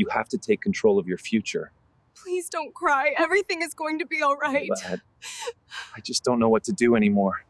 You have to take control of your future. Please don't cry. Everything is going to be all right. Lad, I just don't know what to do anymore.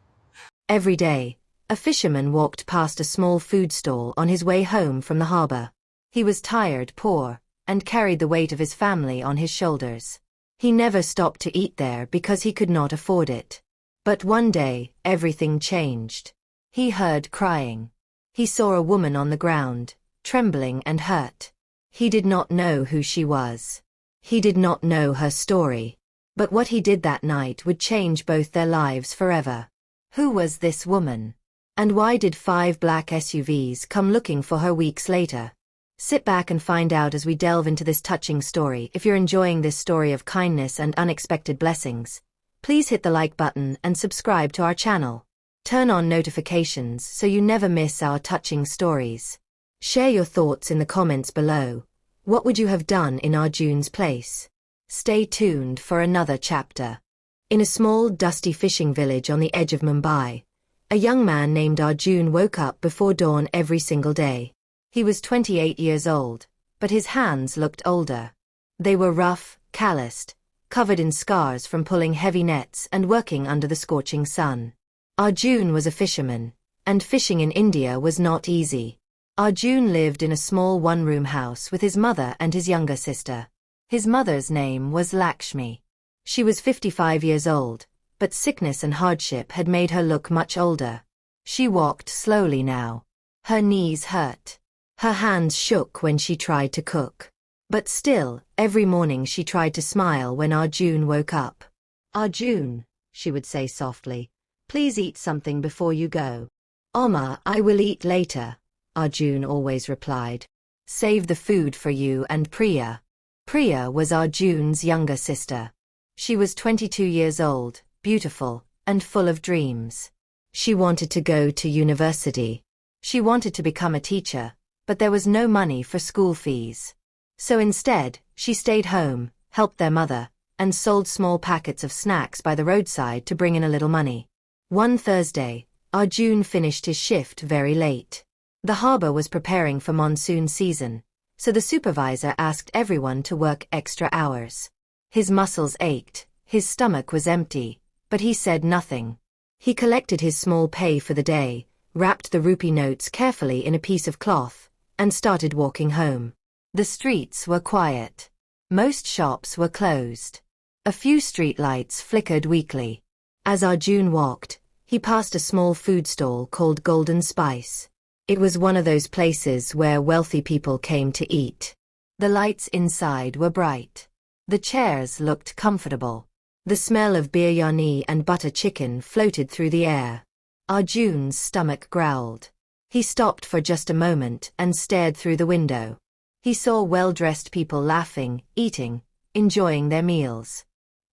Every day, a fisherman walked past a small food stall on his way home from the harbor. He was tired, poor, and carried the weight of his family on his shoulders. He never stopped to eat there because he could not afford it. But one day, everything changed. He heard crying. He saw a woman on the ground, trembling and hurt. He did not know who she was. He did not know her story. But what he did that night would change both their lives forever. Who was this woman? And why did 5 black SUVs come looking for her weeks later? Sit back and find out as we delve into this touching story. If you're enjoying this story of kindness and unexpected blessings, please hit the like button and subscribe to our channel. Turn on notifications so you never miss our touching stories. Share your thoughts in the comments below. What would you have done in Arjun's place? Stay tuned for another chapter. In a small, dusty fishing village on the edge of Mumbai, a young man named Arjun woke up before dawn every single day. He was 28 years old, but his hands looked older. They were rough, calloused, covered in scars from pulling heavy nets and working under the scorching sun. Arjun was a fisherman, and fishing in India was not easy. Arjun lived in a small one-room house with his mother and his younger sister. His mother's name was Lakshmi. She was 55 years old, but sickness and hardship had made her look much older. She walked slowly now. Her knees hurt. Her hands shook when she tried to cook. But still, every morning she tried to smile when Arjun woke up. "Arjun," she would say softly, "please eat something before you go." "Oma, I will eat later," Arjun always replied. "Save the food for you and Priya." Priya was Arjun's younger sister. She was 22 years old, beautiful, and full of dreams. She wanted to go to university. She wanted to become a teacher, but there was no money for school fees. So instead, she stayed home, helped their mother, and sold small packets of snacks by the roadside to bring in a little money. One Thursday, Arjun finished his shift very late. The harbor was preparing for monsoon season, so the supervisor asked everyone to work extra hours. His muscles ached, his stomach was empty, but he said nothing. He collected his small pay for the day, wrapped the rupee notes carefully in a piece of cloth, and started walking home. The streets were quiet. Most shops were closed. A few street lights flickered weakly. As Arjun walked, he passed a small food stall called Golden Spice. It was one of those places where wealthy people came to eat. The lights inside were bright. The chairs looked comfortable. The smell of biryani and butter chicken floated through the air. Arjun's stomach growled. He stopped for just a moment and stared through the window. He saw well-dressed people laughing, eating, enjoying their meals.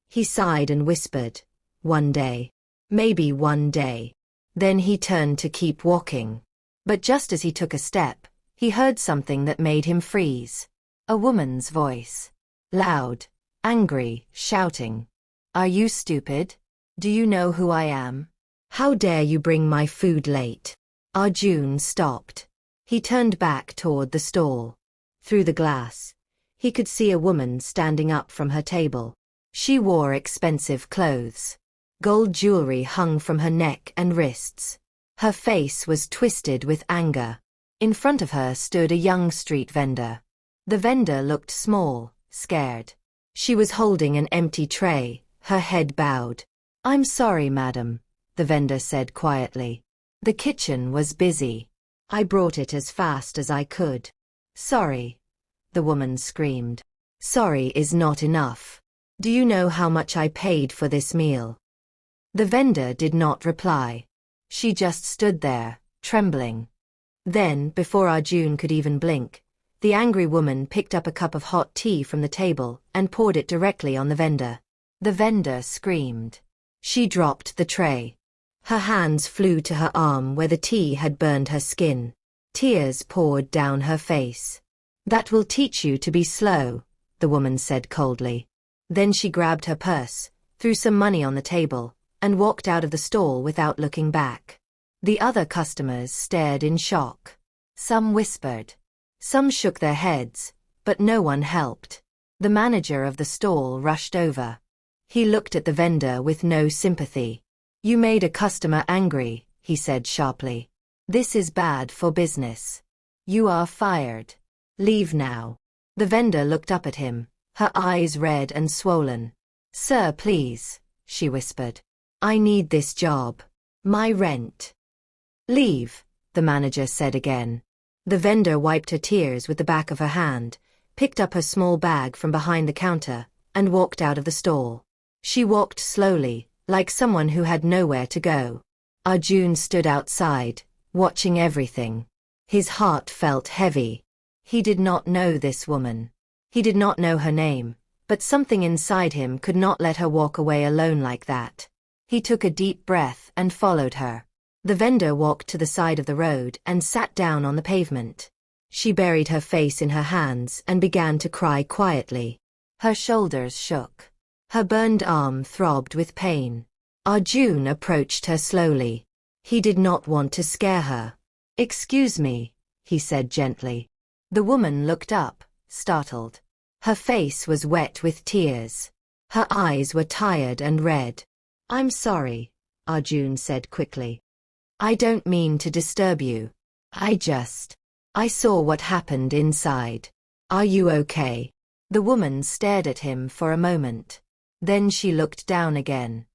He sighed and whispered, "One day. Maybe one day." Then he turned to keep walking. But just as he took a step, he heard something that made him freeze. A woman's voice. Loud, angry, shouting. "Are you stupid? Do you know who I am? How dare you bring my food late?" Arjun stopped. He turned back toward the stall. Through the glass, he could see a woman standing up from her table. She wore expensive clothes. Gold jewelry hung from her neck and wrists. Her face was twisted with anger. In front of her stood a young street vendor. The vendor looked small, scared. She was holding an empty tray, her head bowed. "I'm sorry, madam," the vendor said quietly. "The kitchen was busy. I brought it as fast as I could." "Sorry," the woman screamed. "Sorry is not enough. Do you know how much I paid for this meal?" The vendor did not reply. She just stood there, trembling. Then, before Arjun could even blink, the angry woman picked up a cup of hot tea from the table and poured it directly on the vendor. The vendor screamed. She dropped the tray. Her hands flew to her arm where the tea had burned her skin. Tears poured down her face. "That will teach you to be slow," the woman said coldly. Then she grabbed her purse, threw some money on the table, and walked out of the stall without looking back. The other customers stared in shock. Some whispered. Some shook their heads, but no one helped. The manager of the stall rushed over. He looked at the vendor with no sympathy. "You made a customer angry," he said sharply. "This is bad for business. You are fired. Leave now." The vendor looked up at him, her eyes red and swollen. "Sir, please," she whispered. "I need this job. My rent." "Leave," the manager said again. The vendor wiped her tears with the back of her hand, picked up her small bag from behind the counter, and walked out of the stall. She walked slowly, like someone who had nowhere to go. Arjun stood outside, watching everything. His heart felt heavy. He did not know this woman. He did not know her name, but something inside him could not let her walk away alone like that. He took a deep breath and followed her. The vendor walked to the side of the road and sat down on the pavement. She buried her face in her hands and began to cry quietly. Her shoulders shook. Her burned arm throbbed with pain. Arjun approached her slowly. He did not want to scare her. "Excuse me," he said gently. The woman looked up, startled. Her face was wet with tears. Her eyes were tired and red. "I'm sorry," Arjun said quickly. "I don't mean to disturb you. I saw what happened inside. Are you okay?" The woman stared at him for a moment. Then she looked down again.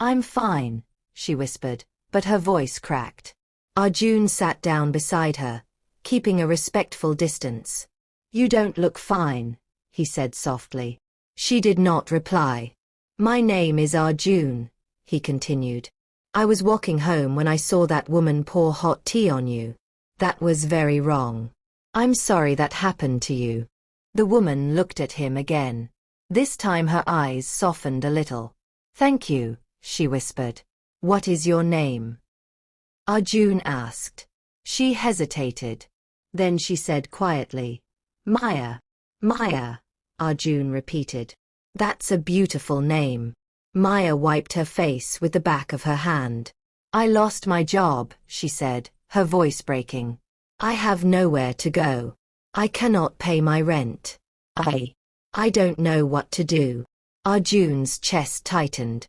"I'm fine," she whispered, but her voice cracked. Arjun sat down beside her, keeping a respectful distance. "You don't look fine," he said softly. She did not reply. "My name is Arjun," he continued. "I was walking home when I saw that woman pour hot tea on you. That was very wrong. I'm sorry that happened to you." The woman looked at him again. This time her eyes softened a little. "Thank you," she whispered. "What is your name?" Arjun asked. She hesitated. Then she said quietly, "Maya." "Maya," Arjun repeated. "That's a beautiful name." Maya wiped her face with the back of her hand. "I lost my job," she said, her voice breaking. "I have nowhere to go. I cannot pay my rent. I don't know what to do." Arjun's chest tightened.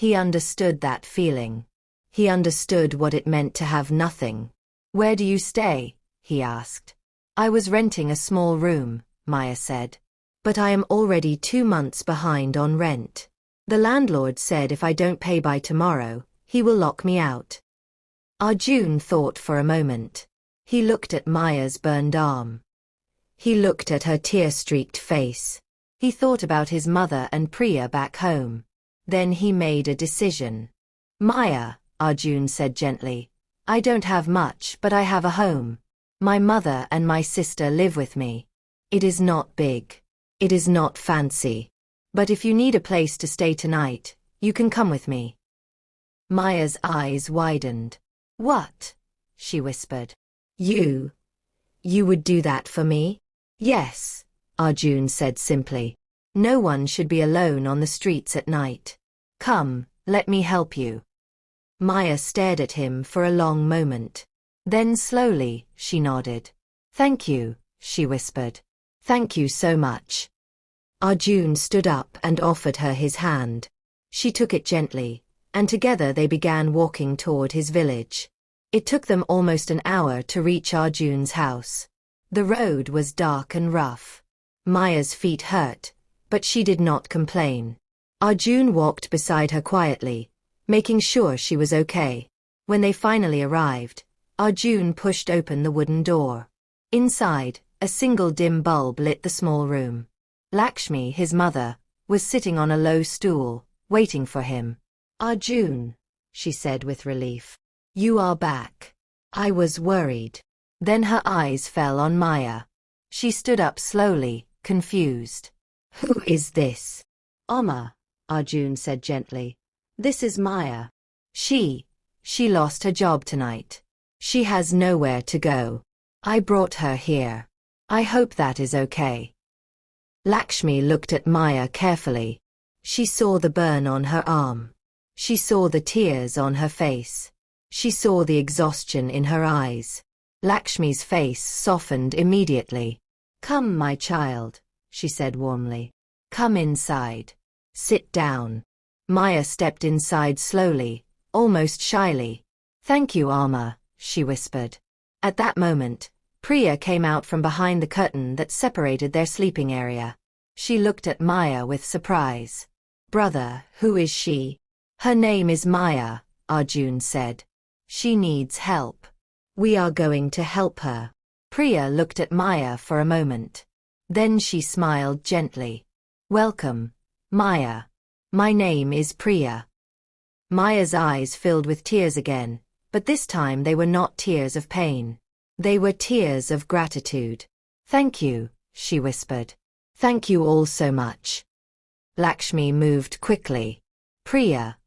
He understood that feeling. He understood what it meant to have nothing. "Where do you stay?" he asked. "I was renting a small room," Maya said. "But I am already 2 months behind on rent. The landlord said if I don't pay by tomorrow, he will lock me out." Arjun thought for a moment. He looked at Maya's burned arm. He looked at her tear-streaked face. He thought about his mother and Priya back home. Then he made a decision. "Maya," Arjun said gently, "I don't have much, but I have a home. My mother and my sister live with me. It is not big. It is not fancy. But if you need a place to stay tonight, you can come with me." Maya's eyes widened. "What?" she whispered. You would do that for me?" "Yes," Arjun said simply. "No one should be alone on the streets at night. Come, let me help you." Maya stared at him for a long moment. Then slowly, she nodded. "Thank you," she whispered. "Thank you so much." Arjun stood up and offered her his hand. She took it gently, and together they began walking toward his village. It took them almost an hour to reach Arjun's house. The road was dark and rough. Maya's feet hurt, but she did not complain. Arjun walked beside her quietly, making sure she was okay. When they finally arrived, Arjun pushed open the wooden door. Inside, a single dim bulb lit the small room. Lakshmi, his mother, was sitting on a low stool, waiting for him. "Arjun," she said with relief. "You are back. I was worried." Then her eyes fell on Maya. She stood up slowly, confused. "Who is this?" "Oma," Arjun said gently. "This is Maya. She lost her job tonight. She has nowhere to go. I brought her here. I hope that is okay." Lakshmi looked at Maya carefully. She saw the burn on her arm. She saw the tears on her face. She saw the exhaustion in her eyes. Lakshmi's face softened immediately. Come, my child, she said warmly. Come inside. Sit down. Maya stepped inside slowly, almost shyly. Thank you, Amma, she whispered. At that moment, Priya came out from behind the curtain that separated their sleeping area. She looked at Maya with surprise. Brother, who is she? Her name is Maya, Arjun said. She needs help. We are going to help her. Priya looked at Maya for a moment. Then she smiled gently. Welcome, Maya. My name is Priya. Maya's eyes filled with tears again, but this time they were not tears of pain. They were tears of gratitude. Thank you, she whispered. Thank you all so much. Lakshmi moved quickly. Priya,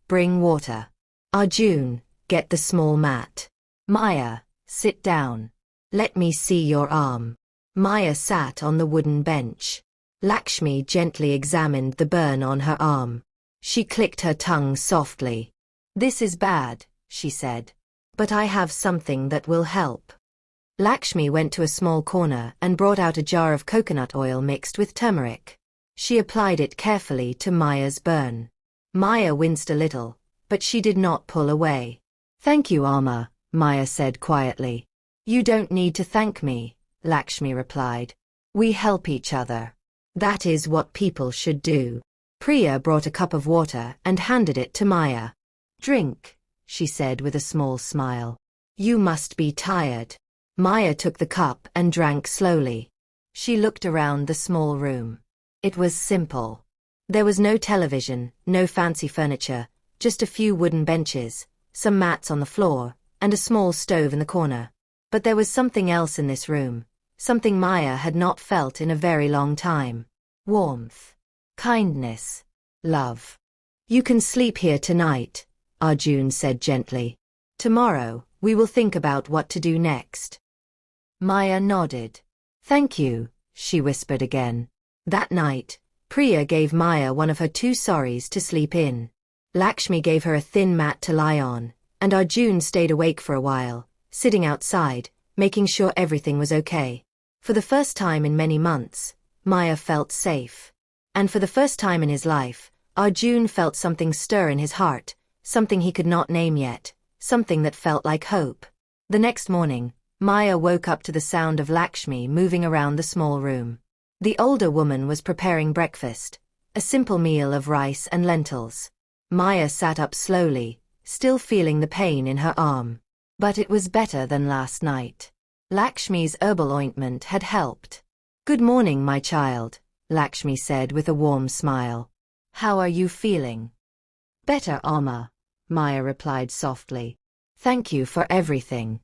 bring water. Arjun, get the small mat. Maya, sit down. Let me see your arm. Maya sat on the wooden bench. Lakshmi gently examined the burn on her arm. She clicked her tongue softly. This is bad, she said. But I have something that will help. Lakshmi went to a small corner and brought out a jar of coconut oil mixed with turmeric. She applied it carefully to Maya's burn. Maya winced a little, but she did not pull away. Thank you, Amma, Maya said quietly. You don't need to thank me, Lakshmi replied. We help each other. That is what people should do. Priya brought a cup of water and handed it to Maya. Drink, she said with a small smile. You must be tired. Maya took the cup and drank slowly. She looked around the small room. It was simple. There was no television, no fancy furniture, just a few wooden benches, some mats on the floor, and a small stove in the corner. But there was something else in this room, something Maya had not felt in a very long time. Warmth, kindness, love. You can sleep here tonight, Arjun said gently. Tomorrow, we will think about what to do next. Maya nodded. Thank you, she whispered again. That night, Priya gave Maya one of her 2 saris to sleep in. Lakshmi gave her a thin mat to lie on, and Arjun stayed awake for a while, sitting outside, making sure everything was okay. For the first time in many months, Maya felt safe. And for the first time in his life, Arjun felt something stir in his heart, something he could not name yet, something that felt like hope. The next morning, Maya woke up to the sound of Lakshmi moving around the small room. The older woman was preparing breakfast, a simple meal of rice and lentils. Maya sat up slowly, still feeling the pain in her arm. But it was better than last night. Lakshmi's herbal ointment had helped. Good morning, my child, Lakshmi said with a warm smile. How are you feeling? Better, Amma, Maya replied softly. Thank you for everything.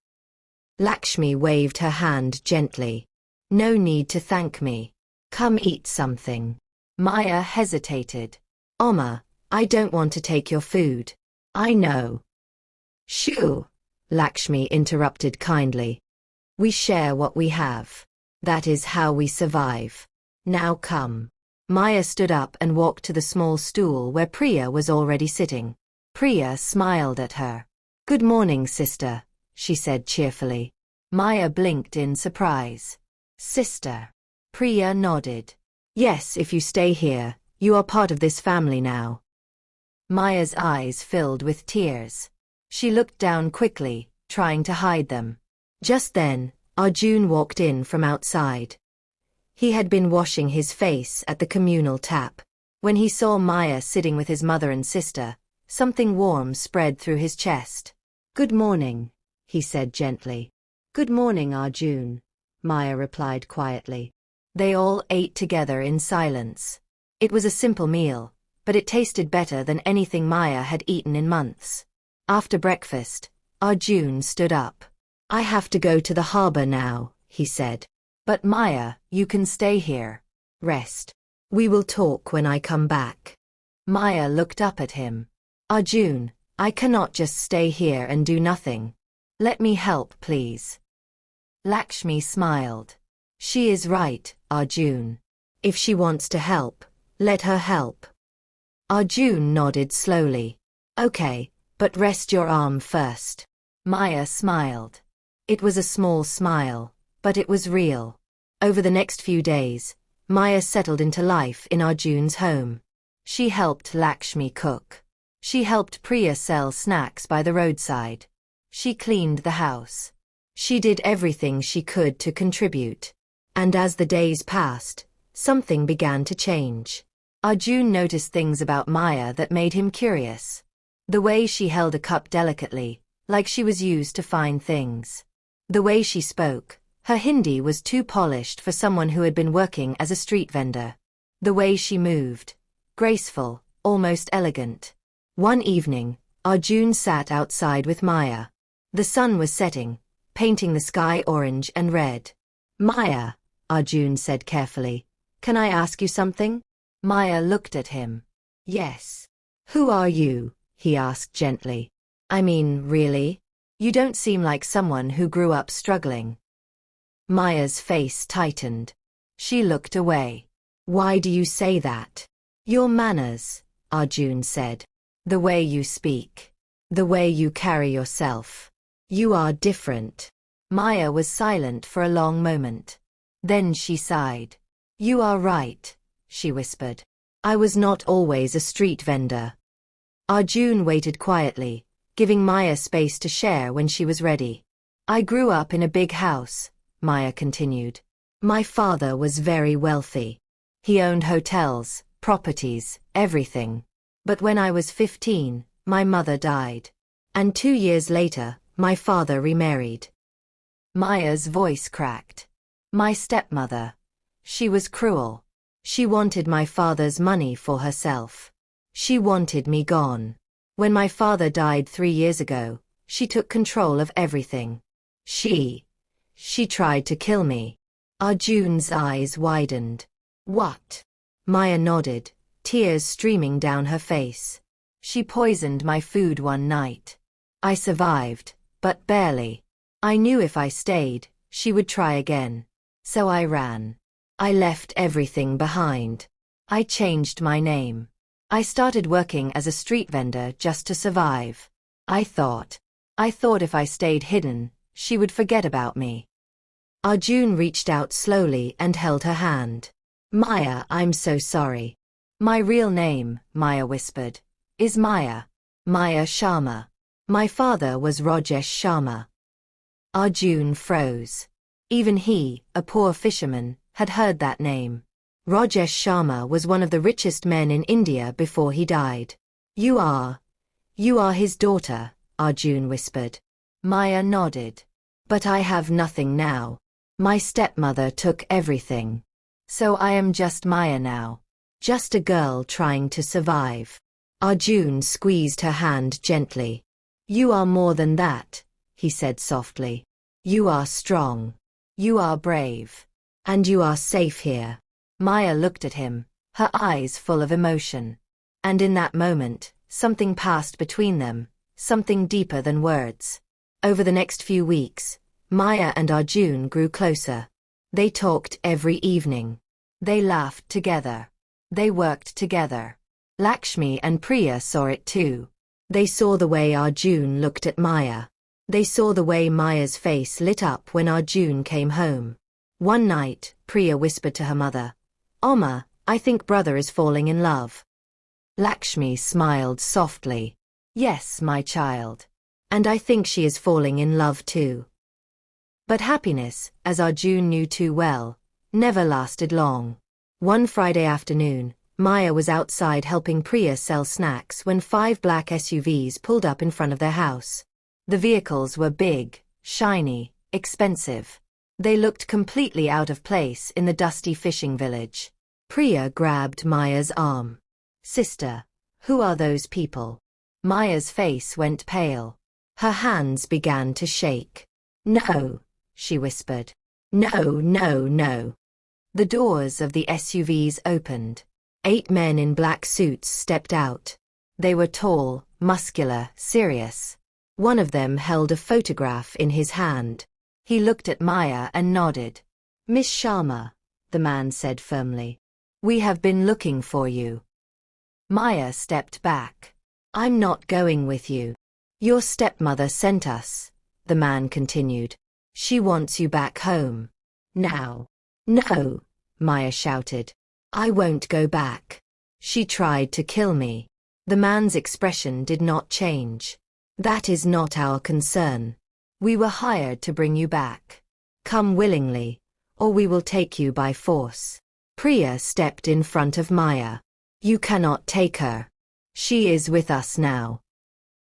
Lakshmi waved her hand gently. No need to thank me. Come eat something. Maya hesitated. Amma, I don't want to take your food. I know. Shoo, Lakshmi interrupted kindly. We share what we have. That is how we survive. Now come. Maya stood up and walked to the small stool where Priya was already sitting. Priya smiled at her. Good morning, sister, she said cheerfully. Maya blinked in surprise. Sister. Priya nodded. Yes, if you stay here, you are part of this family now. Maya's eyes filled with tears. She looked down quickly, trying to hide them. Just then, Arjun walked in from outside. He had been washing his face at the communal tap. When he saw Maya sitting with his mother and sister, something warm spread through his chest. Good morning, he said gently. Good morning, Arjun, Maya replied quietly. They all ate together in silence. It was a simple meal, but it tasted better than anything Maya had eaten in months. After breakfast, Arjun stood up. I have to go to the harbor now, he said. But Maya, you can stay here. Rest. We will talk when I come back. Maya looked up at him. Arjun, I cannot just stay here and do nothing. Let me help, please. Lakshmi smiled. She is right, Arjun. If she wants to help, let her help. Arjun nodded slowly. Okay, but rest your arm first. Maya smiled. It was a small smile, but it was real. Over the next few days, Maya settled into life in Arjun's home. She helped Lakshmi cook. She helped Priya sell snacks by the roadside. She cleaned the house. She did everything she could to contribute. And as the days passed, something began to change. Arjun noticed things about Maya that made him curious. The way she held a cup delicately, like she was used to fine things. The way she spoke, her Hindi was too polished for someone who had been working as a street vendor. The way she moved, graceful, almost elegant. One evening, Arjun sat outside with Maya. The sun was setting, painting the sky orange and red. "Maya," Arjun said carefully, "can I ask you something?" Maya looked at him. "Yes." "Who are you?" he asked gently. "I mean, really? You don't seem like someone who grew up struggling." Maya's face tightened. She looked away. "Why do you say that?" "Your manners," Arjun said. "The way you speak. The way you carry yourself. You are different." Maya was silent for a long moment. Then she sighed. "You are right," she whispered. "I was not always a street vendor." Arjun waited quietly, giving Maya space to share when she was ready. "I grew up in a big house," Maya continued. "My father was very wealthy. He owned hotels, properties, everything. But when I was 15, my mother died. And 2 years later, my father remarried." Maya's voice cracked. "My stepmother. She was cruel. She wanted my father's money for herself. She wanted me gone. When my father died 3 years ago, she took control of everything. She tried to kill me." Arjun's eyes widened. "What?" Maya nodded, tears streaming down her face. "She poisoned my food one night. I survived, but barely. I knew if I stayed, she would try again. So I ran. I left everything behind. I changed my name. I started working as a street vendor just to survive. I thought if I stayed hidden, she would forget about me." Arjun reached out slowly and held her hand. "Maya, I'm so sorry." "My real name," Maya whispered, "is Maya. Maya Sharma. My father was Rajesh Sharma." Arjun froze. Even he, a poor fisherman, had heard that name. Rajesh Sharma was one of the richest men in India before he died. You are his daughter," Arjun whispered. Maya nodded. "But I have nothing now. My stepmother took everything. So I am just Maya now. Just a girl trying to survive." Arjun squeezed her hand gently. "You are more than that," he said softly. "You are strong. You are brave. And you are safe here." Maya looked at him, her eyes full of emotion. And in that moment, something passed between them, something deeper than words. Over the next few weeks, Maya and Arjun grew closer. They talked every evening. They laughed together. They worked together. Lakshmi and Priya saw it too. They saw the way Arjun looked at Maya. They saw the way Maya's face lit up when Arjun came home. One night, Priya whispered to her mother, "Oma, I think brother is falling in love." Lakshmi smiled softly. "Yes, my child. And I think she is falling in love too." But happiness, as Arjun knew too well, never lasted long. One Friday afternoon, Maya was outside helping Priya sell snacks when 5 black SUVs pulled up in front of their house. The vehicles were big, shiny, expensive. They looked completely out of place in the dusty fishing village. Priya grabbed Maya's arm. "Sister, who are those people?" Maya's face went pale. Her hands began to shake. "No," she whispered. "No, no, no." The doors of the SUVs opened. 8 men in black suits stepped out. They were tall, muscular, serious. One of them held a photograph in his hand. He looked at Maya and nodded. "Miss Sharma," the man said firmly. "We have been looking for you." Maya stepped back. "I'm not going with you. Your stepmother sent us," the man continued. "She wants you back home. Now." No, Maya shouted. I won't go back. She tried to kill me. The man's expression did not change. That is not our concern. We were hired to bring you back. Come willingly, or we will take you by force. Priya stepped in front of Maya. You cannot take her. She is with us now.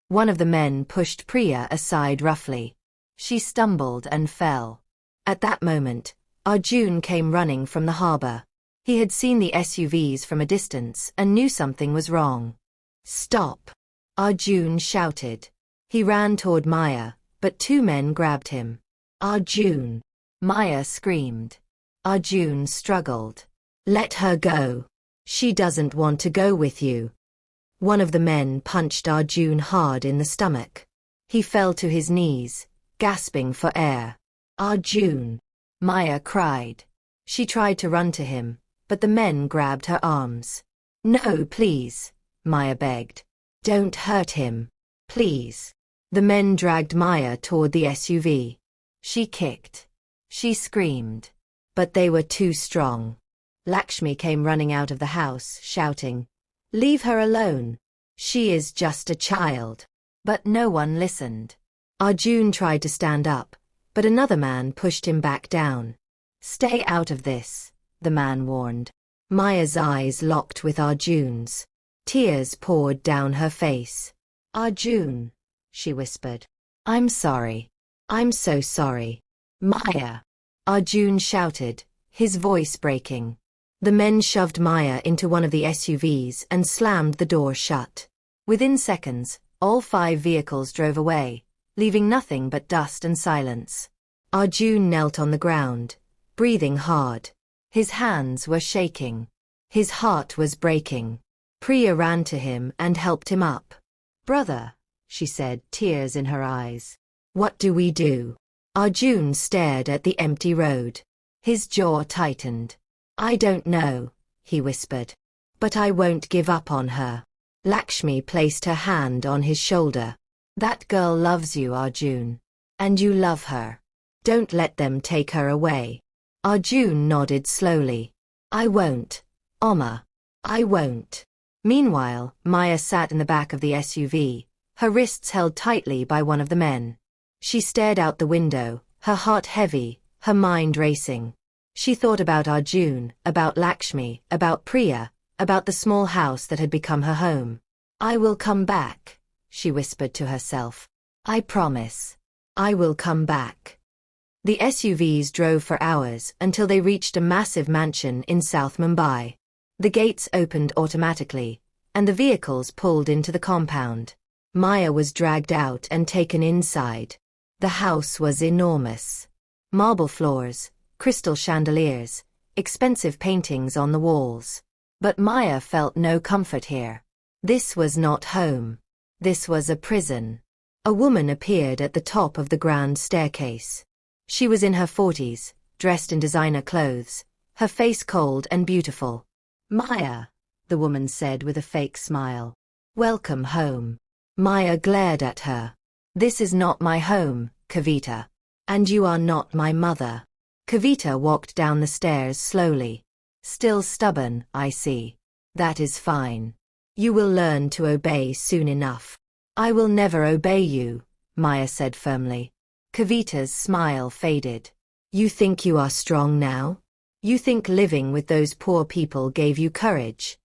One of the men pushed Priya aside roughly. She stumbled and fell. At that moment, Arjun came running from the harbor. He had seen the SUVs from a distance and knew something was wrong. Stop! Arjun shouted. He ran toward Maya, but two men grabbed him. Arjun! Maya screamed. Arjun struggled. Let her go. She doesn't want to go with you. One of the men punched Arjun hard in the stomach. He fell to his knees, gasping for air. Arjun! Maya cried. She tried to run to him, but the men grabbed her arms. No, please, Maya begged. Don't hurt him. Please. The men dragged Maya toward the SUV. She kicked. She screamed. But they were too strong. Lakshmi came running out of the house, shouting, Leave her alone. She is just a child. But no one listened. Arjun tried to stand up, but another man pushed him back down. Stay out of this, the man warned. Maya's eyes locked with Arjun's. Tears poured down her face. Arjun, she whispered. I'm sorry. I'm so sorry. Maya! Arjun shouted, his voice breaking. The men shoved Maya into one of the SUVs and slammed the door shut. Within seconds, all 5 vehicles drove away, leaving nothing but dust and silence. Arjun knelt on the ground, breathing hard. His hands were shaking. His heart was breaking. Priya ran to him and helped him up. Brother, she said, tears in her eyes. What do we do? Arjun stared at the empty road. His jaw tightened. I don't know, he whispered. But I won't give up on her. Lakshmi placed her hand on his shoulder. That girl loves you, Arjun. And you love her. Don't let them take her away. Arjun nodded slowly. I won't, Oma. I won't. Meanwhile, Maya sat in the back of the SUV, her wrists held tightly by one of the men. She stared out the window, her heart heavy, her mind racing. She thought about Arjun, about Lakshmi, about Priya, about the small house that had become her home. I will come back, she whispered to herself. I promise. I will come back. The SUVs drove for hours until they reached a massive mansion in South Mumbai. The gates opened automatically, and the vehicles pulled into the compound. Maya was dragged out and taken inside. The house was enormous. Marble floors, crystal chandeliers, expensive paintings on the walls. But Maya felt no comfort here. This was not home. This was a prison. A woman appeared at the top of the grand staircase. She was in her 40s, dressed in designer clothes, her face cold and beautiful. Maya, the woman said with a fake smile. Welcome home. Maya glared at her. This is not my home, Kavita. And you are not my mother. Kavita walked down the stairs slowly. Still stubborn, I see. That is fine. You will learn to obey soon enough. I will never obey you, Maya said firmly. Kavita's smile faded. You think you are strong now? You think living with those poor people gave you courage?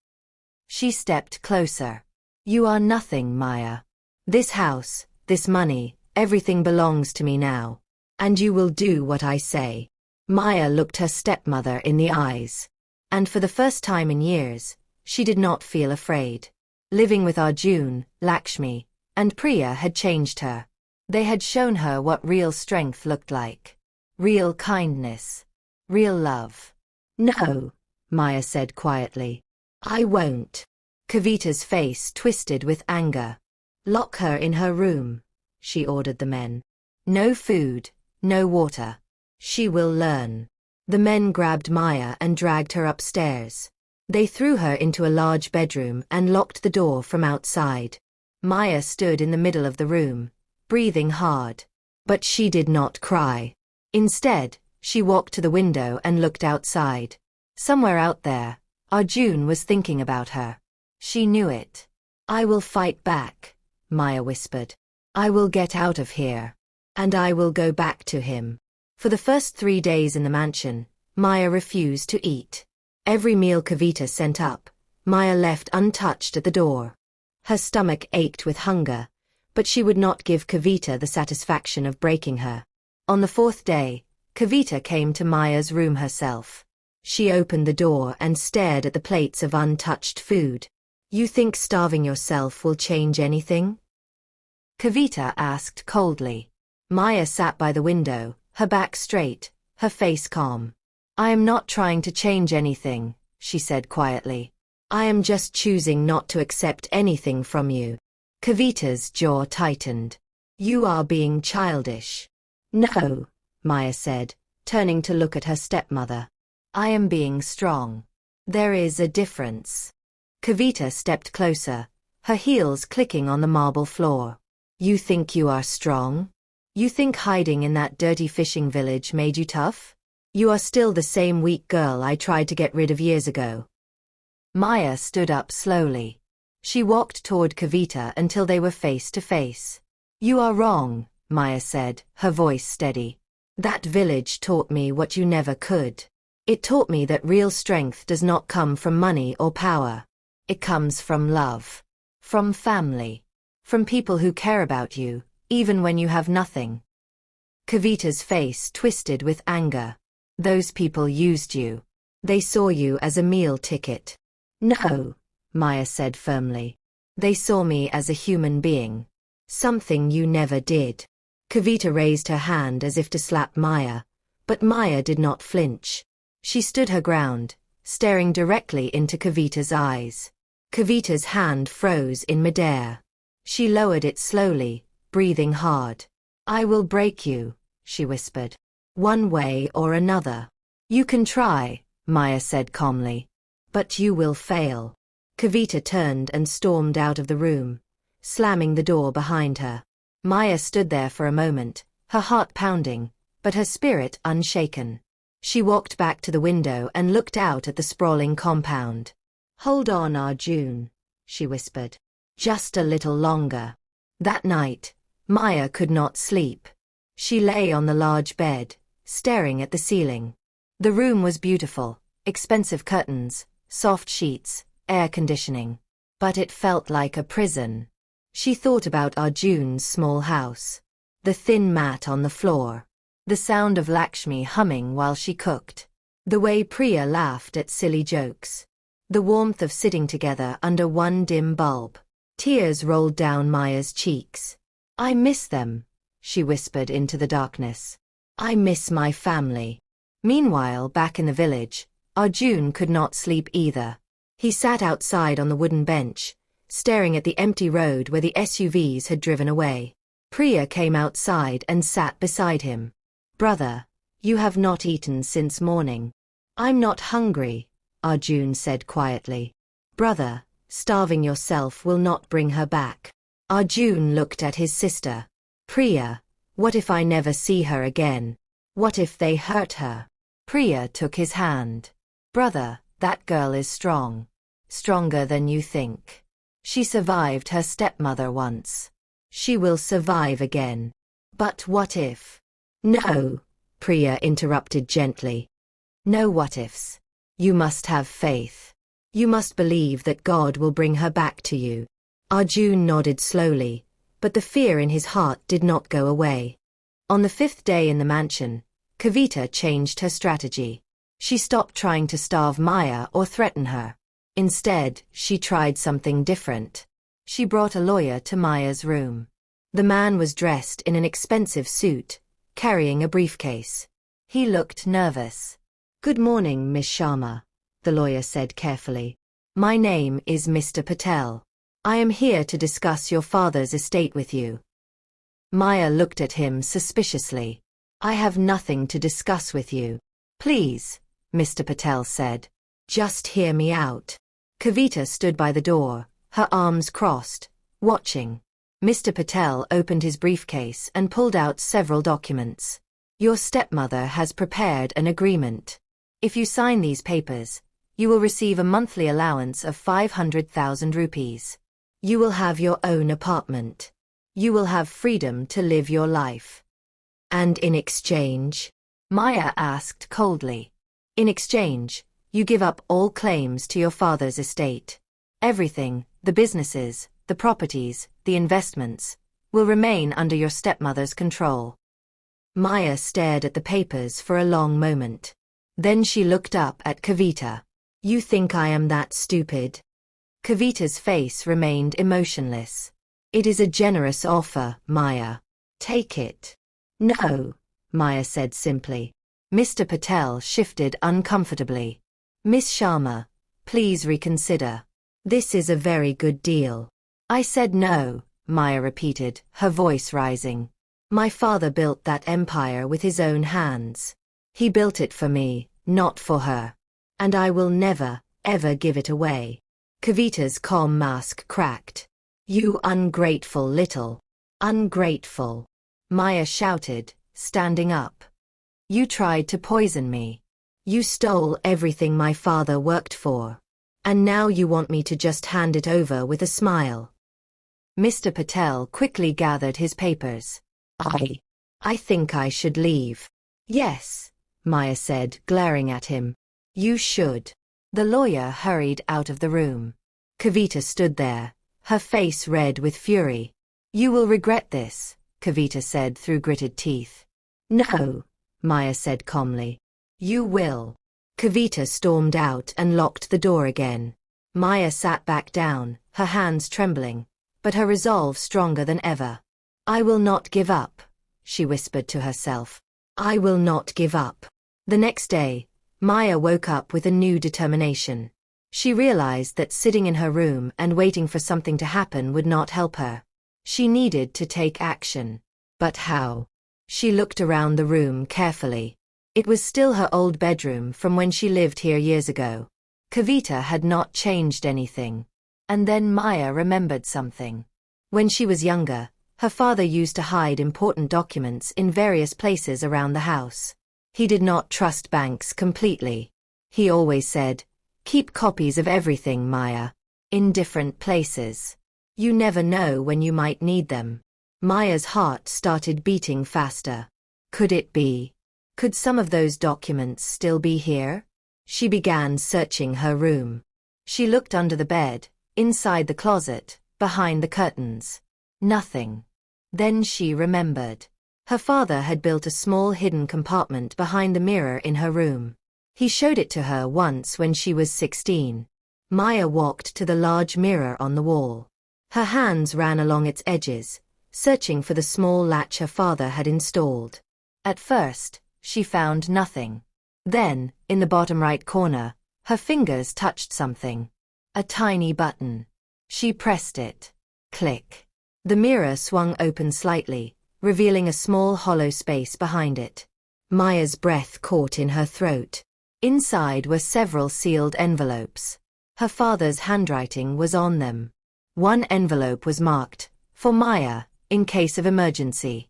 She stepped closer. You are nothing, Maya. This house, this money, everything belongs to me now. And you will do what I say. Maya looked her stepmother in the eyes. And for the first time in years, she did not feel afraid. Living with Arjun, Lakshmi, and Priya had changed her. They had shown her what real strength looked like. Real kindness. Real love. No, Maya said quietly. I won't. Kavita's face twisted with anger. Lock her in her room, she ordered the men. No food, no water. She will learn. The men grabbed Maya and dragged her upstairs. They threw her into a large bedroom and locked the door from outside. Maya stood in the middle of the room, breathing hard. But she did not cry. Instead, She walked to the window and looked outside. Somewhere out there, Arjun was thinking about her. She knew it. "I will fight back," Maya whispered. "I will get out of here. And I will go back to him." For the first 3 days in the mansion, Maya refused to eat. Every meal Kavita sent up, Maya left untouched at the door. Her stomach ached with hunger, but she would not give Kavita the satisfaction of breaking her. On the 4th day, Kavita came to Maya's room herself. She opened the door and stared at the plates of untouched food. "You think starving yourself will change anything?" Kavita asked coldly. Maya sat by the window, her back straight, her face calm. "I am not trying to change anything," she said quietly. "I am just choosing not to accept anything from you." Kavita's jaw tightened. "You are being childish." "No," Maya said, turning to look at her stepmother. "I am being strong. There is a difference." Kavita stepped closer, her heels clicking on the marble floor. "You think you are strong? You think hiding in that dirty fishing village made you tough? You are still the same weak girl I tried to get rid of years ago." Maya stood up slowly. She walked toward Kavita until they were face to face. "You are wrong," Maya said, her voice steady. "That village taught me what you never could. It taught me that real strength does not come from money or power. It comes from love. From family. From people who care about you, even when you have nothing." Kavita's face twisted with anger. "Those people used you. They saw you as a meal ticket." "No," Maya said firmly. "They saw me as a human being. Something you never did." Kavita raised her hand as if to slap Maya, but Maya did not flinch. She stood her ground, staring directly into Kavita's eyes. Kavita's hand froze in midair. She lowered it slowly, breathing hard. "I will break you," she whispered. "One way or another." "You can try," Maya said calmly. "But you will fail." Kavita turned and stormed out of the room, slamming the door behind her. Maya stood there for a moment, her heart pounding, but her spirit unshaken. She walked back to the window and looked out at the sprawling compound. "Hold on, Arjun," she whispered. "Just a little longer." That night, Maya could not sleep. She lay on the large bed, staring at the ceiling. The room was beautiful, expensive curtains, soft sheets, air conditioning. But it felt like a prison. She thought about Arjun's small house. The thin mat on the floor. The sound of Lakshmi humming while she cooked. The way Priya laughed at silly jokes. The warmth of sitting together under one dim bulb. Tears rolled down Maya's cheeks. "I miss them," she whispered into the darkness. "I miss my family." Meanwhile, back in the village, Arjun could not sleep either. He sat outside on the wooden bench, staring at the empty road where the SUVs had driven away. Priya came outside and sat beside him. "Brother, you have not eaten since morning." "I'm not hungry," Arjun said quietly. "Brother, starving yourself will not bring her back." Arjun looked at his sister. "Priya, what if I never see her again? What if they hurt her?" Priya took his hand. "Brother, that girl is strong. Stronger than you think. She survived her stepmother once. She will survive again. But what if?" "No," Priya interrupted gently. "No what ifs. You must have faith. You must believe that God will bring her back to you." Arjun nodded slowly, but the fear in his heart did not go away. On the 5th day in the mansion, Kavita changed her strategy. She stopped trying to starve Maya or threaten her. Instead, she tried something different. She brought a lawyer to Maya's room. The man was dressed in an expensive suit, carrying a briefcase. He looked nervous. "Good morning, Miss Sharma," the lawyer said carefully. "My name is Mr. Patel. I am here to discuss your father's estate with you." Maya looked at him suspiciously. "I have nothing to discuss with you." "Please," Mr. Patel said. "Just hear me out." Kavita stood by the door, her arms crossed, watching. Mr. Patel opened his briefcase and pulled out several documents. Your stepmother has prepared an agreement. If you sign these papers, you will receive a monthly allowance of 500,000 rupees. You will have your own apartment. You will have freedom to live your life. And in exchange? Maya asked coldly. In exchange, you give up all claims to your father's estate. Everything, the businesses, the properties, the investments, will remain under your stepmother's control. Maya stared at the papers for a long moment. Then she looked up at Kavita. You think I am that stupid? Kavita's face remained emotionless. It is a generous offer, Maya. Take it. No, Maya said simply. Mr. Patel shifted uncomfortably. Miss Sharma, please reconsider. This is a very good deal. I said no, Maya repeated, her voice rising. My father built that empire with his own hands. He built it for me, not for her. And I will never, ever give it away. Kavita's calm mask cracked. You ungrateful little. Ungrateful. Maya shouted, standing up. You tried to poison me. You stole everything my father worked for. And now you want me to just hand it over with a smile. Mr. Patel quickly gathered his papers. I think I should leave. Yes, Maya said, glaring at him. You should. The lawyer hurried out of the room. Kavita stood there, her face red with fury. You will regret this, Kavita said through gritted teeth. No, Maya said calmly. You will. Kavita stormed out and locked the door again. Maya sat back down, her hands trembling, but her resolve stronger than ever. I will not give up, she whispered to herself. I will not give up. The next day, Maya woke up with a new determination. She realized that sitting in her room and waiting for something to happen would not help her. She needed to take action. But how? She looked around the room carefully. It was still her old bedroom from when she lived here years ago. Kavita had not changed anything. And then Maya remembered something. When she was younger, her father used to hide important documents in various places around the house. He did not trust banks completely. He always said, keep copies of everything, Maya. In different places. You never know when you might need them. Maya's heart started beating faster. Could it be? Could some of those documents still be here? She began searching her room. She looked under the bed, inside the closet, behind the curtains. Nothing. Then she remembered. Her father had built a small hidden compartment behind the mirror in her room. He showed it to her once when she was 16. Maya walked to the large mirror on the wall. Her hands ran along its edges, searching for the small latch her father had installed. At first, she found nothing. Then, in the bottom right corner, her fingers touched something. A tiny button. She pressed it. Click. The mirror swung open slightly, revealing a small hollow space behind it. Maya's breath caught in her throat. Inside were several sealed envelopes. Her father's handwriting was on them. One envelope was marked, for Maya, in case of emergency.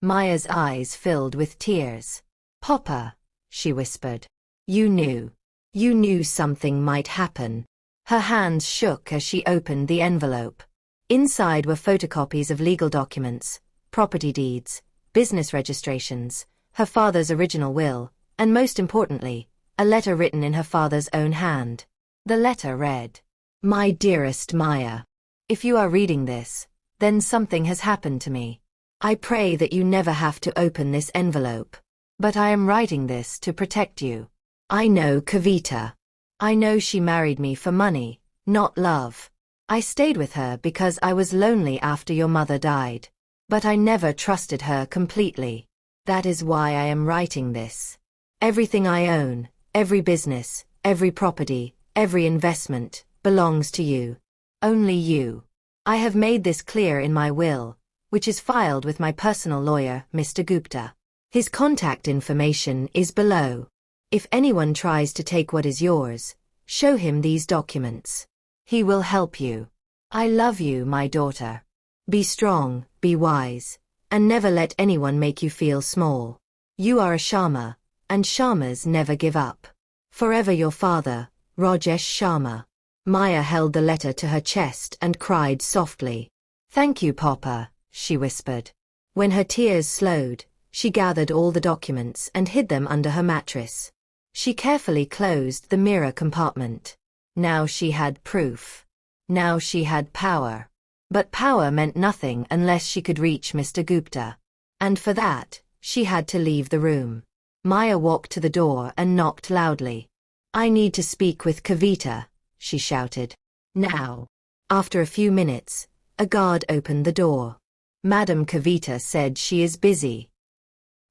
Maya's eyes filled with tears. Papa, she whispered. You knew. You knew something might happen. Her hands shook as she opened the envelope. Inside were photocopies of legal documents, property deeds, business registrations, her father's original will, and most importantly, a letter written in her father's own hand. The letter read, My dearest Maya, if you are reading this, then something has happened to me. I pray that you never have to open this envelope. But I am writing this to protect you. I know Kavita. I know she married me for money, not love. I stayed with her because I was lonely after your mother died. But I never trusted her completely. That is why I am writing this. Everything I own, every business, every property, every investment, belongs to you. Only you. I have made this clear in my will, which is filed with my personal lawyer, Mr. Gupta. His contact information is below. If anyone tries to take what is yours, show him these documents. He will help you. I love you, my daughter. Be strong, be wise, and never let anyone make you feel small. You are a Sharma, and Sharmas never give up. Forever your father, Rajesh Sharma. Maya held the letter to her chest and cried softly. Thank you, Papa, she whispered. When her tears slowed, she gathered all the documents and hid them under her mattress. She carefully closed the mirror compartment. Now she had proof. Now she had power. But power meant nothing unless she could reach Mr. Gupta. And for that, she had to leave the room. Maya walked to the door and knocked loudly. I need to speak with Kavita, she shouted. Now. After a few minutes, a guard opened the door. Madam Kavita said she is busy.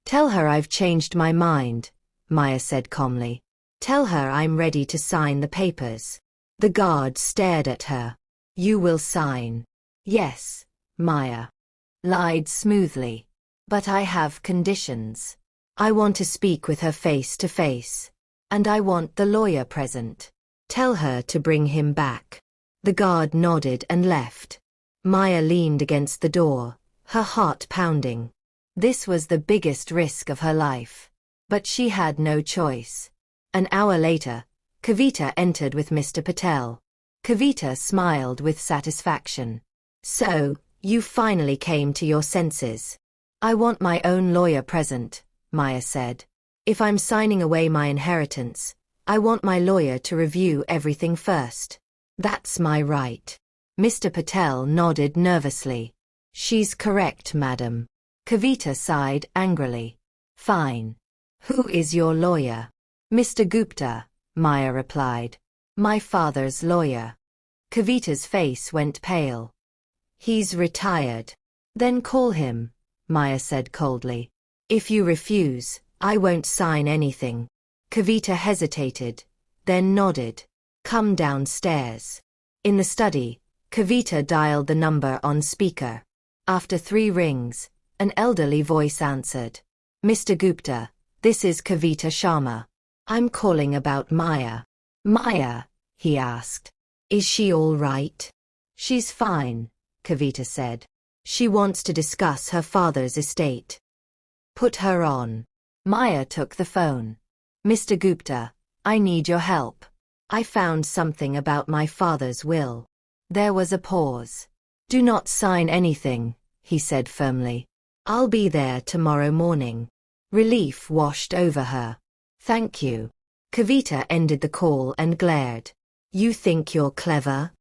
Tell her I've changed my mind, Maya said calmly. Tell her I'm ready to sign the papers. The guard stared at her. You will sign. Yes, Maya lied smoothly. But I have conditions. I want to speak with her face to face. And I want the lawyer present. Tell her to bring him back. The guard nodded and left. Maya leaned against the door, her heart pounding. This was the biggest risk of her life. But she had no choice. An hour later, Kavita entered with Mr. Patel. Kavita smiled with satisfaction. So, you finally came to your senses. I want my own lawyer present, Maya said. If I'm signing away my inheritance, I want my lawyer to review everything first. That's my right. Mr. Patel nodded nervously. She's correct, madam. Kavita sighed angrily. Fine. Who is your lawyer? Mr. Gupta, Maya replied. My father's lawyer. Kavita's face went pale. He's retired. Then call him, Maya said coldly. If you refuse, I won't sign anything. Kavita hesitated, then nodded. Come downstairs. In the study, Kavita dialed the number on speaker. After 3 rings, an elderly voice answered. Mr. Gupta, this is Kavita Sharma. I'm calling about Maya. Maya, he asked. Is she all right? She's fine, Kavita said. She wants to discuss her father's estate. Put her on. Maya took the phone. Mr. Gupta, I need your help. I found something about my father's will. There was a pause. Do not sign anything, he said firmly. I'll be there tomorrow morning. Relief washed over her. Thank you. Kavita ended the call and glared. You think you're clever?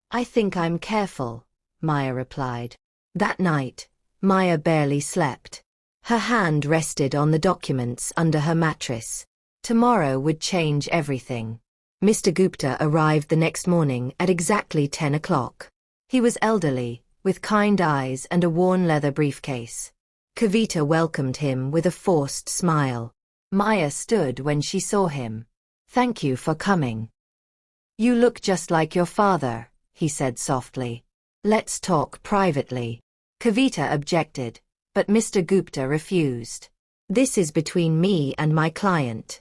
I think I'm careful, Maya replied. That night, Maya barely slept. Her hand rested on the documents under her mattress. Tomorrow would change everything. Mr. Gupta arrived the next morning at exactly 10 o'clock. He was elderly, with kind eyes and a worn leather briefcase. Kavita welcomed him with a forced smile. Maya stood when she saw him. Thank you for coming. You look just like your father, he said softly. Let's talk privately. Kavita objected, but Mr. Gupta refused. This is between me and my client.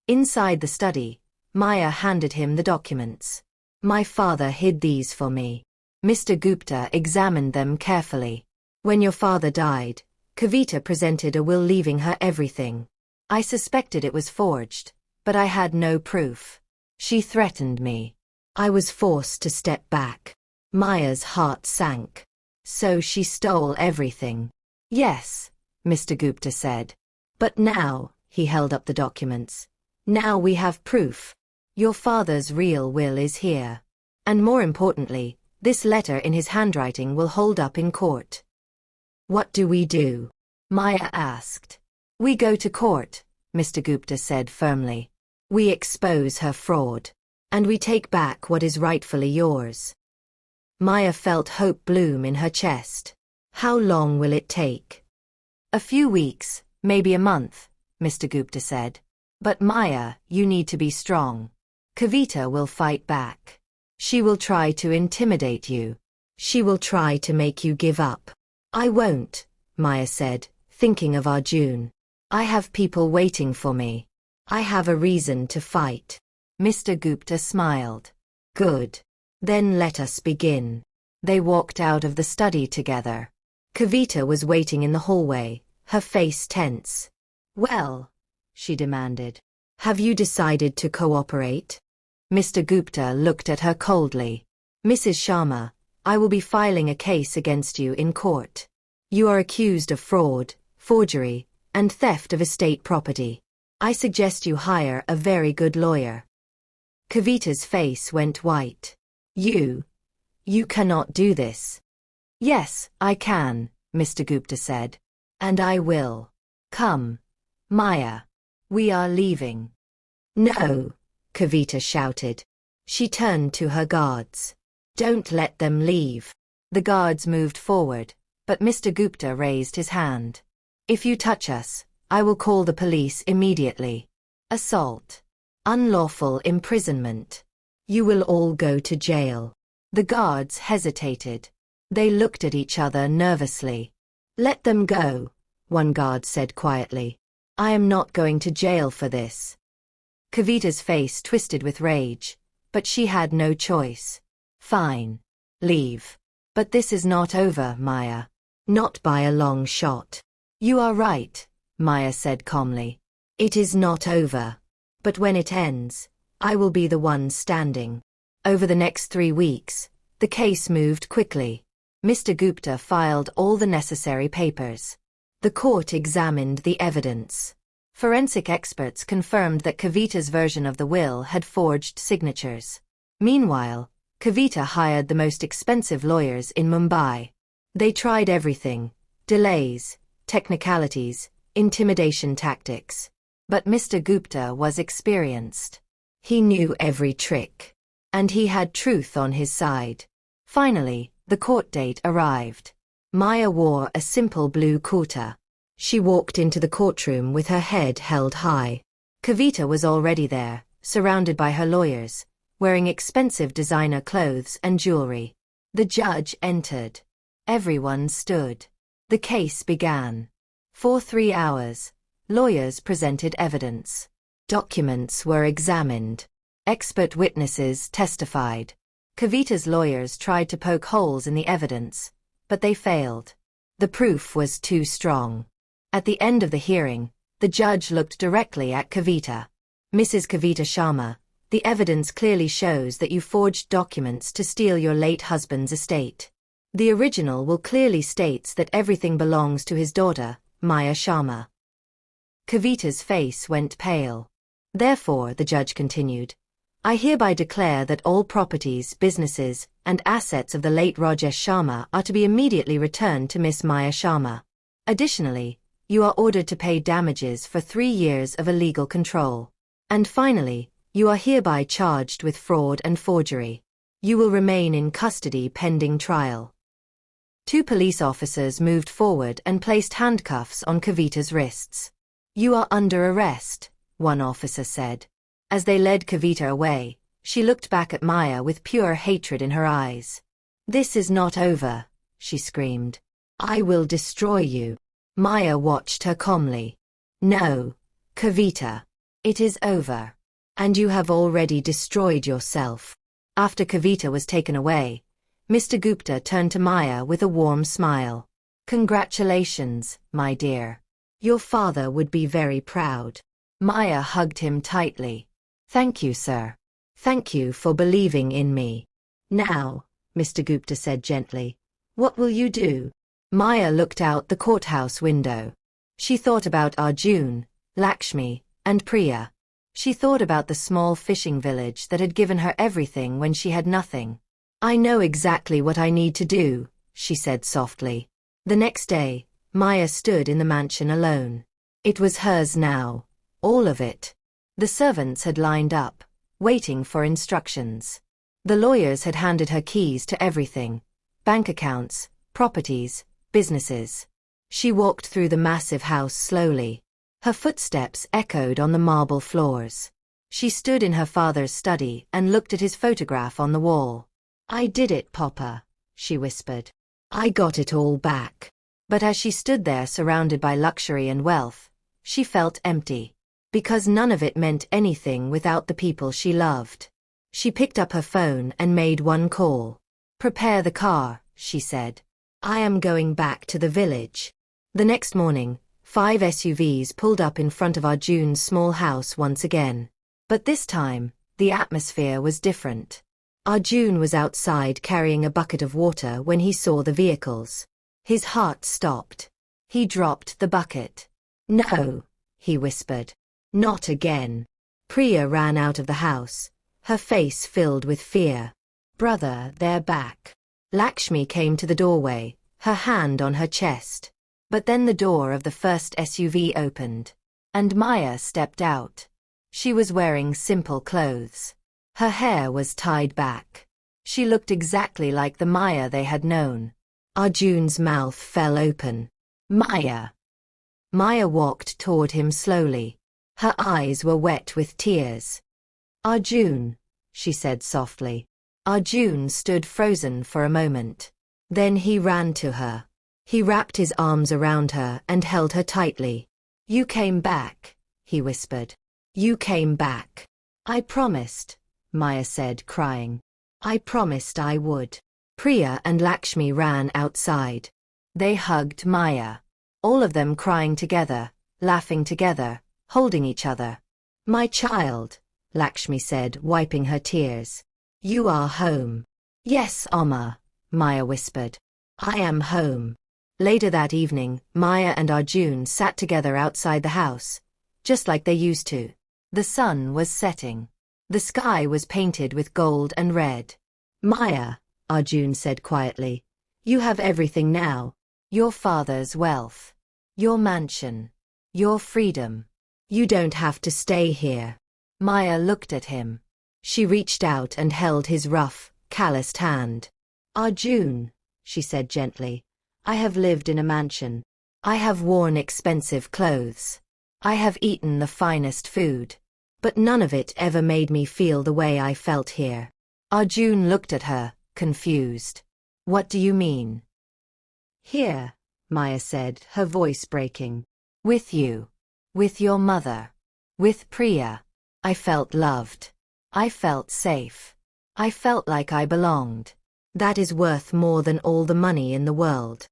Inside the study, Maya handed him the documents. My father hid these for me. Mr. Gupta examined them carefully. When your father died, Kavita presented a will leaving her everything. I suspected it was forged, but I had no proof. She threatened me. I was forced to step back. Maya's heart sank. So she stole everything. Yes, Mr. Gupta said. But now, he held up the documents. Now we have proof. Your father's real will is here. And more importantly, this letter in his handwriting will hold up in court. What do we do? Maya asked. We go to court, Mr. Gupta said firmly. We expose her fraud. And we take back what is rightfully yours. Maya felt hope bloom in her chest. How long will it take? A few weeks, maybe a month, Mr. Gupta said. But Maya, you need to be strong. Kavita will fight back. She will try to intimidate you. She will try to make you give up. I won't, Maya said, thinking of Arjun. I have people waiting for me. I have a reason to fight. Mr. Gupta smiled. Good. Then let us begin. They walked out of the study together. Kavita was waiting in the hallway, her face tense. Well, she demanded, have you decided to cooperate? Mr. Gupta looked at her coldly. Mrs. Sharma, I will be filing a case against you in court. You are accused of fraud, forgery, and theft of estate property. I suggest you hire a very good lawyer. Kavita's face went white. You cannot do this. Yes, I can, Mr. Gupta said. And I will. Come, Maya. We are leaving. No, Kavita shouted. She turned to her guards. Don't let them leave. The guards moved forward, but Mr. Gupta raised his hand. If you touch us, I will call the police immediately. Assault. Unlawful imprisonment. You will all go to jail. The guards hesitated. They looked at each other nervously. Let them go, one guard said quietly. I am not going to jail for this. Kavita's face twisted with rage, but she had no choice. Fine. Leave. But this is not over, Maya. Not by a long shot. You are right, Maya said calmly. It is not over. But when it ends, I will be the one standing. Over the next 3 weeks, the case moved quickly. Mr. Gupta filed all the necessary papers. The court examined the evidence. Forensic experts confirmed that Kavita's version of the will had forged signatures. Meanwhile, Kavita hired the most expensive lawyers in Mumbai. They tried everything: delays, technicalities, intimidation tactics. But Mr. Gupta was experienced. He knew every trick. And he had truth on his side. Finally, the court date arrived. Maya wore a simple blue kurta. She walked into the courtroom with her head held high. Kavita was already there, surrounded by her lawyers, wearing expensive designer clothes and jewelry. The judge entered. Everyone stood. The case began. For 3 hours, lawyers presented evidence. Documents were examined. Expert witnesses testified. Kavita's lawyers tried to poke holes in the evidence, but they failed. The proof was too strong. At the end of the hearing, the judge looked directly at Kavita. Mrs. Kavita Sharma, the evidence clearly shows that you forged documents to steal your late husband's estate. The original will clearly states that everything belongs to his daughter, Maya Sharma. Kavita's face went pale. Therefore, the judge continued, I hereby declare that all properties, businesses, and assets of the late Rajesh Sharma are to be immediately returned to Miss Maya Sharma. Additionally, you are ordered to pay damages for 3 years of illegal control. And finally, you are hereby charged with fraud and forgery. You will remain in custody pending trial. 2 police officers moved forward and placed handcuffs on Kavita's wrists. You are under arrest, one officer said. As they led Kavita away, she looked back at Maya with pure hatred in her eyes. This is not over, she screamed. I will destroy you. Maya watched her calmly. No, Kavita. It is over. And you have already destroyed yourself. After Kavita was taken away, Mr. Gupta turned to Maya with a warm smile. Congratulations, my dear. Your father would be very proud. Maya hugged him tightly. Thank you, sir. Thank you for believing in me. Now, Mr. Gupta said gently, what will you do? Maya looked out the courthouse window. She thought about Arjun, Lakshmi, and Priya. She thought about the small fishing village that had given her everything when she had nothing. I know exactly what I need to do, she said softly. The next day, Maya stood in the mansion alone. It was hers now. All of it. The servants had lined up, waiting for instructions. The lawyers had handed her keys to everything: bank accounts, properties, businesses. She walked through the massive house slowly. Her footsteps echoed on the marble floors. She stood in her father's study and looked at his photograph on the wall. I did it, Papa, she whispered. I got it all back. But as she stood there surrounded by luxury and wealth, she felt empty. Because none of it meant anything without the people she loved. She picked up her phone and made one call. Prepare the car, she said. I am going back to the village. The next morning, 5 SUVs pulled up in front of Arjun's small house once again. But this time, the atmosphere was different. Arjun was outside carrying a bucket of water when he saw the vehicles. His heart stopped. He dropped the bucket. "No," he whispered. "Not again." Priya ran out of the house, her face filled with fear. "Brother, they're back." Lakshmi came to the doorway, her hand on her chest. But then the door of the first SUV opened, and Maya stepped out. She was wearing simple clothes. Her hair was tied back. She looked exactly like the Maya they had known. Arjun's mouth fell open. "Maya." Maya walked toward him slowly. Her eyes were wet with tears. "Arjun," she said softly. Arjun stood frozen for a moment. Then he ran to her. He wrapped his arms around her and held her tightly. "You came back," he whispered. "You came back." "I promised," Maya said, crying. "I promised I would." Priya and Lakshmi ran outside. They hugged Maya. All of them crying together, laughing together, holding each other. "My child," Lakshmi said, wiping her tears. "You are home." "Yes, Amma," Maya whispered. "I am home." Later that evening, Maya and Arjun sat together outside the house, just like they used to. The sun was setting. The sky was painted with gold and red. "Maya," Arjun said quietly, "you have everything now. Your father's wealth. Your mansion. Your freedom. You don't have to stay here." Maya looked at him. She reached out and held his rough, calloused hand. "Arjun," she said gently, "I have lived in a mansion. I have worn expensive clothes. I have eaten the finest food. But none of it ever made me feel the way I felt here." Arjun looked at her, confused. "What do you mean?" "Here," Maya said, her voice breaking. "With you. With your mother. With Priya. I felt loved. I felt safe. I felt like I belonged. That is worth more than all the money in the world."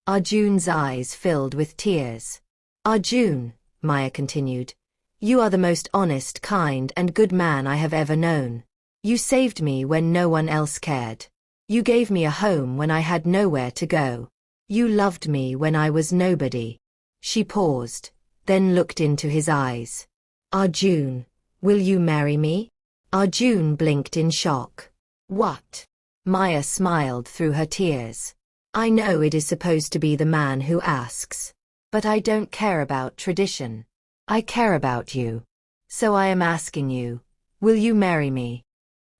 Arjun's eyes filled with tears. "Arjun," Maya continued, "you are the most honest, kind, and good man I have ever known. You saved me when no one else cared. You gave me a home when I had nowhere to go. You loved me when I was nobody." She paused, then looked into his eyes. "Arjun, will you marry me?" Arjun blinked in shock. "What?" Maya smiled through her tears. "I know it is supposed to be the man who asks. But I don't care about tradition. I care about you. So I am asking you, will you marry me?"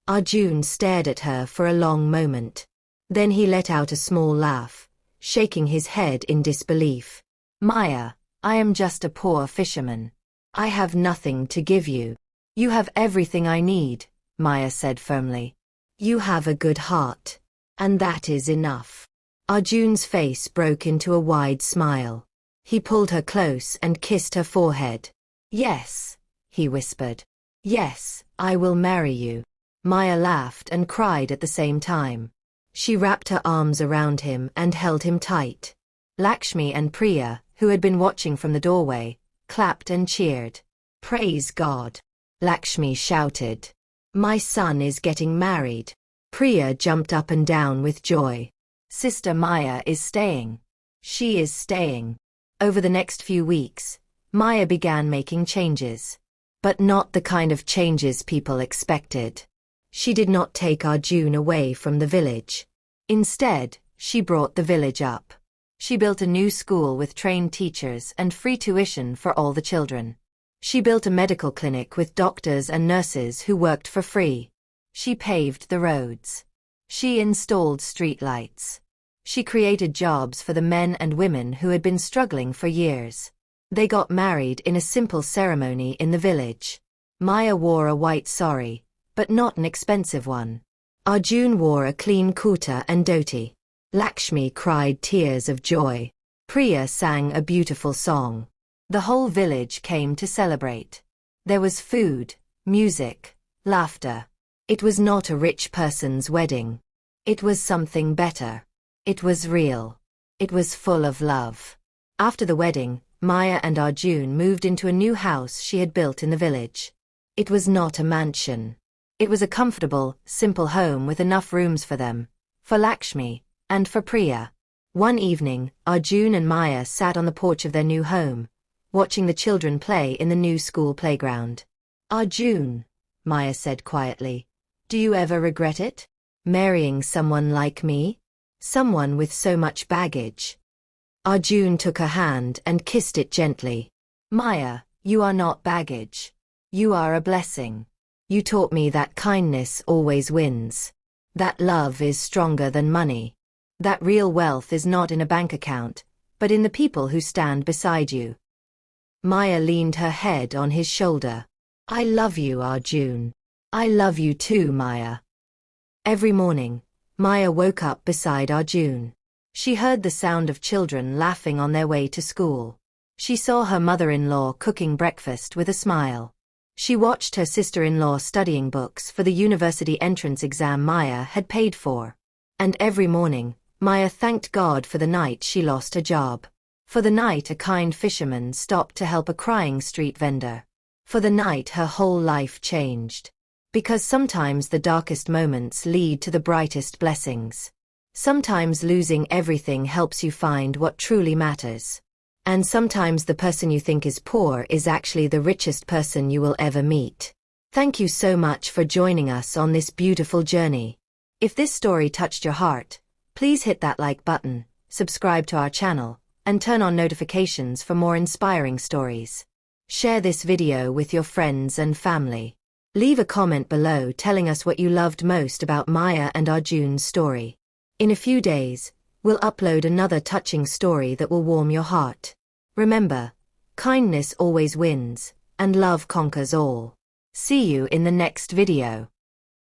Arjun stared at her for a long moment. Then he let out a small laugh, shaking his head in disbelief. "Maya, I am just a poor fisherman. I have nothing to give you." "You have everything I need," Maya said firmly. "You have a good heart. And that is enough." Arjun's face broke into a wide smile. He pulled her close and kissed her forehead. "Yes," he whispered. "Yes, I will marry you." Maya laughed and cried at the same time. She wrapped her arms around him and held him tight. Lakshmi and Priya, who had been watching from the doorway, clapped and cheered. "Praise God!" Lakshmi shouted. "My son is getting married." Priya jumped up and down with joy. "Sister Maya is staying. She is staying." Over the next few weeks, Maya began making changes. But not the kind of changes people expected. She did not take Arjun away from the village. Instead, she brought the village up. She built a new school with trained teachers and free tuition for all the children. She built a medical clinic with doctors and nurses who worked for free. She paved the roads. She installed street lights. She created jobs for the men and women who had been struggling for years. They got married in a simple ceremony in the village. Maya wore a white sari, but not an expensive one. Arjun wore a clean kurta and dhoti. Lakshmi cried tears of joy. Priya sang a beautiful song. The whole village came to celebrate. There was food, music, laughter. It was not a rich person's wedding. It was something better. It was real. It was full of love. After the wedding, Maya and Arjun moved into a new house she had built in the village. It was not a mansion. It was a comfortable, simple home with enough rooms for them, for Lakshmi, and for Priya. One evening, Arjun and Maya sat on the porch of their new home, watching the children play in the new school playground. Arjun, Maya said quietly, do you ever regret it? Marrying someone like me? Someone with so much baggage. Arjun took her hand and kissed it gently. Maya, you are not baggage. You are a blessing. You taught me that kindness always wins. That love is stronger than money. That real wealth is not in a bank account, but in the people who stand beside you. Maya leaned her head on his shoulder. I love you, Arjun. I love you too, Maya. Every morning, Maya woke up beside Arjun. She heard the sound of children laughing on their way to school. She saw her mother-in-law cooking breakfast with a smile. She watched her sister-in-law studying books for the university entrance exam Maya had paid for. And every morning, Maya thanked God for the night she lost her job. For the night a kind fisherman stopped to help a crying street vendor. For the night her whole life changed. Because sometimes the darkest moments lead to the brightest blessings. Sometimes losing everything helps you find what truly matters. And sometimes the person you think is poor is actually the richest person you will ever meet. Thank you so much for joining us on this beautiful journey. If this story touched your heart, please hit that like button, subscribe to our channel, and turn on notifications for more inspiring stories. Share this video with your friends and family. Leave a comment below telling us what you loved most about Maya and Arjun's story. In a few days, we'll upload another touching story that will warm your heart. Remember, kindness always wins, and love conquers all. See you in the next video.